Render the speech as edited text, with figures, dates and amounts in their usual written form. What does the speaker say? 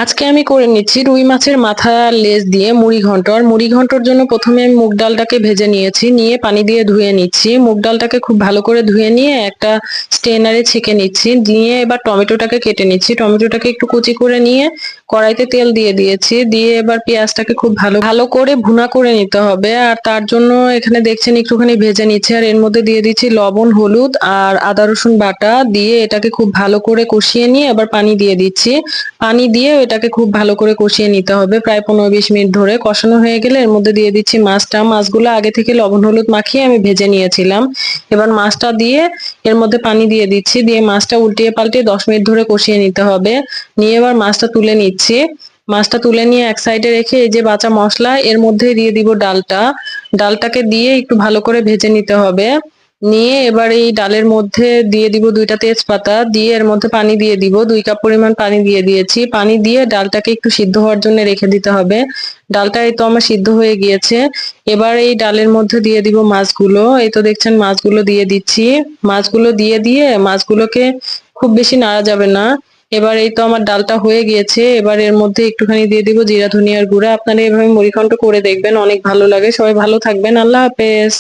আজকে আমি করে নিচ্ছি রুই মাছের মাথা লেজ দিয়ে মুড়ি ঘন্ট। আর মুড়ি ঘন্টর জন্য প্রথমে আমি মুগ ডালটাকে ভেজে নিয়েছি, নিয়ে পানি দিয়ে ধুয়ে নিচ্ছি। মুগ ডালটাকে খুব ভালো করে ধুয়ে নিয়ে একটা স্ট্রেনারে ছেঁকে নিচ্ছি, নিয়ে এবার টমেটোটাকে কেটে নিচ্ছি। টমেটোটাকে একটু কুচি করে নিয়ে কড়াইতে তেল দিয়ে দিয়েছি, দিয়ে এবার পেঁয়াজটাকে খুব ভালো ভালো করে ভুনা করে নিতে হবে। আর তার জন্য এখানে দেখছেন একটুখানি ভেজে নিচ্ছে, আর এর মধ্যে দিয়ে দিচ্ছি লবণ, হলুদ আর আদা রসুন বাটা, দিয়ে এটাকে খুব ভালো করে কষিয়ে নিয়ে আবার পানি দিয়ে দিচ্ছি। পানি দিয়ে এটাকে খুব ভালো করে কষিয়ে নিতে হবে প্রায় 15-20 মিনিট ধরে। কষানো হয়ে গেলে এর মধ্যে দিয়ে দিচ্ছি মাছটা। মাছগুলো আগে থেকে লবণ হলুদ মাখিয়ে আমি ভেজে নিয়েছিলাম। এবার মাছটা দিয়ে এর মধ্যে পানি দিয়ে দিচ্ছি, দিয়ে মাছটা উল্টিয়ে পাল্টিয়ে 10 মিনিট ধরে কষিয়ে নিতে হবে। নিয়ে এবার মাছটা তুলে নিচ্ছি। মাছটা তুলে নিয়ে এক সাইডে রেখে এই যে বাঁচা মশলা এর মধ্যে দিয়ে দিব ডালটা। ডালটাকে দিয়ে একটু ভালো করে ভেজে নিতে হবে। নিয়ে এবার এই ডালের মধ্যে দিয়ে দিব 2টা তেজপাতা, দিয়ে এর মধ্যে পানি দিয়ে দিব। 2 কাপ পরিমাণ পানি দিয়ে দিয়েছি। পানি দিয়ে ডালটাকে একটু সিদ্ধ হওয়ার জন্য রেখে দিতে হবে। ডালটা এই তো আমার সিদ্ধ হয়ে গিয়েছে। এবার এই ডালের মধ্যে দিয়ে দিব মাছগুলো। এই তো দেখছেন মাছগুলো দিয়ে দিচ্ছি। মাছগুলো দিয়ে দিয়ে মাছগুলোকে খুব বেশি নাড়া যাবে না। এবার এই তো আমার ডালটা হয়ে গিয়েছে। এবার এর মধ্যে একটুখানি দিয়ে দিব জিরা ধনিয়ার গুঁড়া। আপনারা এভাবে মুড়িঘন্ট করে দেখবেন, অনেক ভালো লাগে। সবাই ভালো থাকবেন। আল্লাহ হাফেজ।